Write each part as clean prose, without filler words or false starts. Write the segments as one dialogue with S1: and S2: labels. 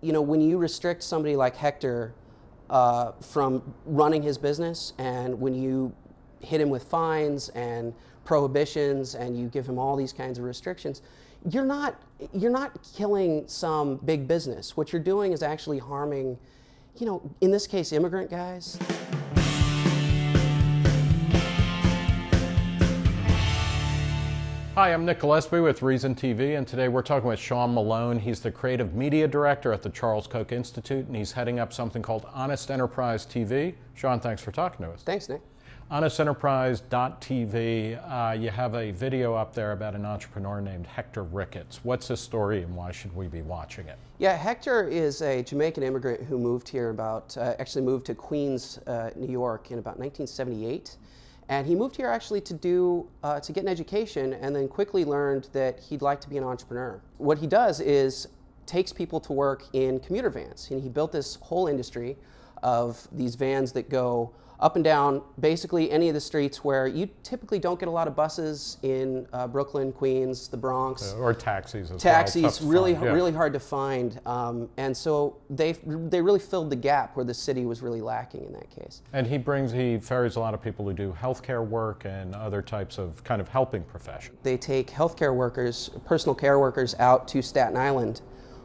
S1: you know, when you restrict somebody like Hector from running his business, and when you hit him with fines and prohibitions and you give him all these kinds of restrictions, you're not killing some big business. What you're doing is actually harming, you know, in this case, immigrant guys.
S2: Hi, I'm Nick Gillespie with ReasonTV, and today we're talking with Sean Malone. He's the creative media director at the Charles Koch Institute, and he's heading up something called Honest Enterprise TV. Sean, thanks for talking to us.
S1: Thanks, Nick.
S2: HonestEnterprise.tv, you have a video up there about an entrepreneur named Hector Ricketts. What's his story and why should we be watching it?
S1: Yeah, Hector is a Jamaican immigrant who moved here actually moved to Queens, New York in about 1978. And he moved here actually to get an education, and then quickly learned that he'd like to be an entrepreneur. What he does is takes people to work in commuter vans. And he built this whole industry of these vans that go up and down basically any of the streets where you typically don't get a lot of buses in Brooklyn, Queens, the Bronx.
S2: Or taxis as well.
S1: Taxis, really hard to find. And so they really filled the gap where the city was really lacking in that case.
S2: And he ferries a lot of people who do healthcare work and other types of kind of helping professions.
S1: They take healthcare workers, personal care workers out to Staten Island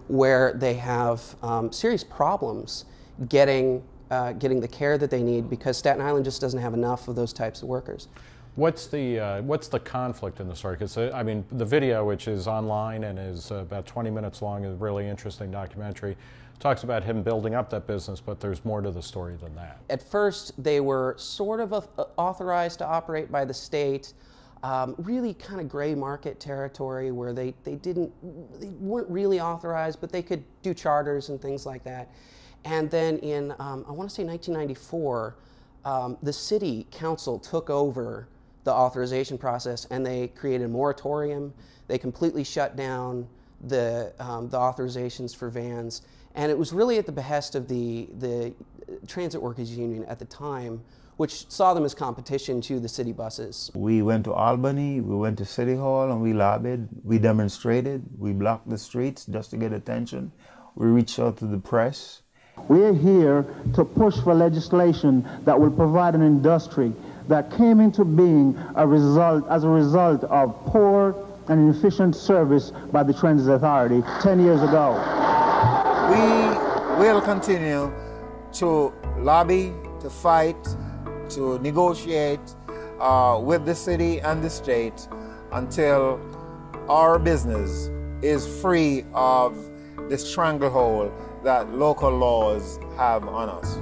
S1: where they have serious problems getting the care that they need, because Staten Island just doesn't have enough of those types of workers.
S2: What's the conflict in the story? Because I mean, the video, which is online and is about 20 minutes long, is a really interesting documentary. Talks about him building up that business, but there's more to the story than that.
S1: At first, they were sort of authorized to operate by the state. Really kind of gray market territory where they weren't really authorized, but they could do charters and things like that. And then in, I want to say 1994, the city council took over the authorization process, and they created a moratorium. They completely shut down the authorizations for vans. And it was really at the behest of the Transit Workers Union at the time, which saw them as competition to the city buses.
S3: We went to Albany, we went to City Hall, and we lobbied, we demonstrated, we blocked the streets just to get attention. We reached out to the press.
S4: We're here to push for legislation that will provide an industry that came into being as a result of poor and inefficient service by the Transit Authority 10 years ago.
S3: We will continue to lobby, to fight, to negotiate with the city and the state until our business is free of the stranglehold that local laws have on us.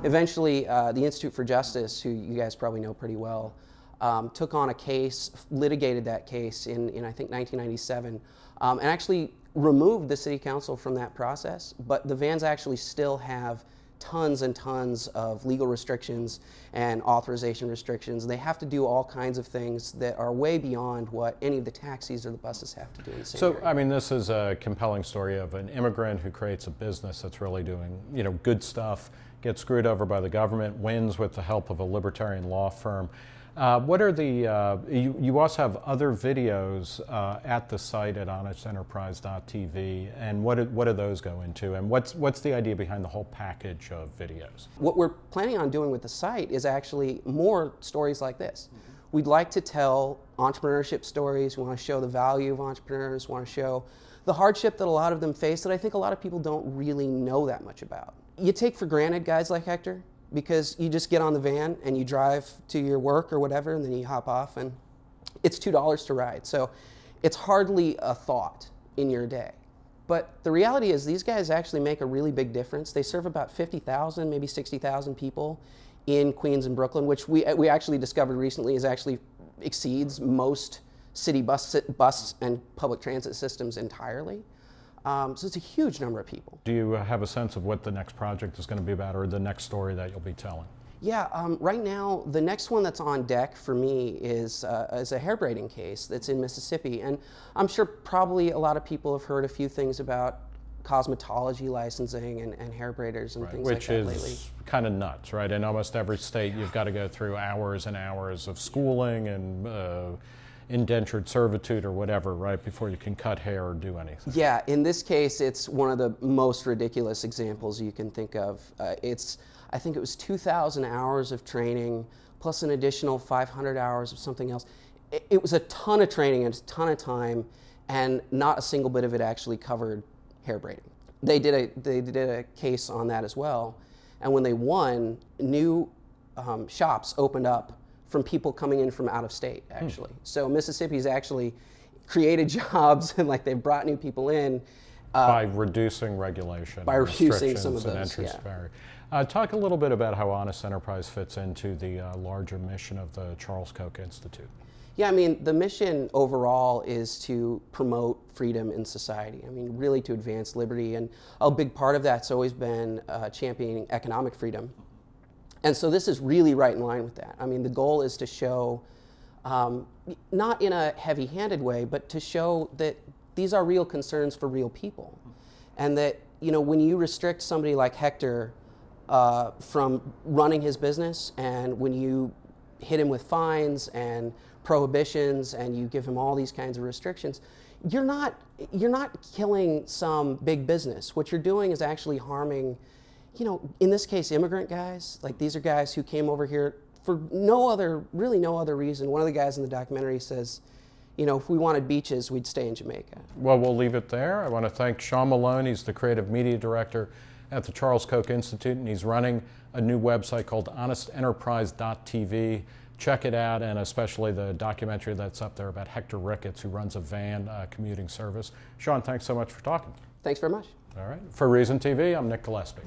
S1: Eventually, the Institute for Justice, who you guys probably know pretty well, took on a case, litigated that case in I think 1997, and actually removed the city council from that process. But the vans actually still have tons and tons of legal restrictions and authorization restrictions. They have to do all kinds of things that are way beyond what any of the taxis or the buses have to do in the same area.
S2: I mean, this is a compelling story of an immigrant who creates a business that's really doing, you know, good stuff, gets screwed over by the government, wins with the help of a libertarian law firm. What are the, you also have other videos at the site at HonestEnterprise.tv, and what do those go into, and what's the idea behind the whole package of videos?
S1: What we're planning on doing with the site is actually more stories like this. We'd like to tell entrepreneurship stories. We want to show the value of entrepreneurs. We want to show the hardship that a lot of them face that I think a lot of people don't really know that much about. You take for granted guys like Hector, because you just get on the van and you drive to your work or whatever, and then you hop off, and it's $2 to ride. So it's hardly a thought in your day. But the reality is these guys actually make a really big difference. They serve about 50,000, maybe 60,000 people in Queens and Brooklyn, which we actually discovered recently exceeds most city bus and public transit systems entirely. So it's a huge number of people.
S2: Do you have a sense of what the next project is going to be about, or the next story that you'll be telling?
S1: Yeah, right now the next one that's on deck for me is a hair braiding case that's in Mississippi, and I'm sure probably a lot of people have heard a few things about cosmetology licensing and hair braiders and things like that lately.
S2: Which is kind of nuts, right? In almost every state you've got to go through hours and hours of schooling and indentured servitude or whatever, right, before you can cut hair or do anything.
S1: Yeah, in this case, it's one of the most ridiculous examples you can think of. I think it was 2,000 hours of training, plus an additional 500 hours of something else. It was a ton of training and a ton of time, and not a single bit of it actually covered hair braiding. They did a case on that as well, and when they won, new shops opened up from people coming in from out of state, actually. So Mississippi's actually created jobs, and like they've brought new people in.
S2: By reducing regulation.
S1: By reducing some of those,
S2: entrance
S1: yeah.
S2: barrier. Talk a little bit about how honest enterprise fits into the larger mission of the Charles Koch Institute.
S1: Yeah, I mean, the mission overall is to promote freedom in society. I mean, really to advance liberty, and a big part of that's always been championing economic freedom. And so this is really right in line with that. I mean, the goal is to show, not in a heavy-handed way, but to show that these are real concerns for real people. And that, you know, when you restrict somebody like Hector from running his business, and when you hit him with fines and prohibitions and you give him all these kinds of restrictions, you're not killing some big business. What you're doing is actually harming, you know, in this case, immigrant guys. Like, these are guys who came over here for really no other reason. One of the guys in the documentary says, you know, if we wanted beaches, we'd stay in Jamaica.
S2: Well, we'll leave it there. I want to thank Sean Malone. He's the creative media director at the Charles Koch Institute, and he's running a new website called honestenterprise.tv. Check it out, and especially the documentary that's up there about Hector Ricketts, who runs a van commuting service. Sean, thanks so much for talking.
S1: Thanks very much.
S2: All right. For ReasonTV, I'm Nick Gillespie.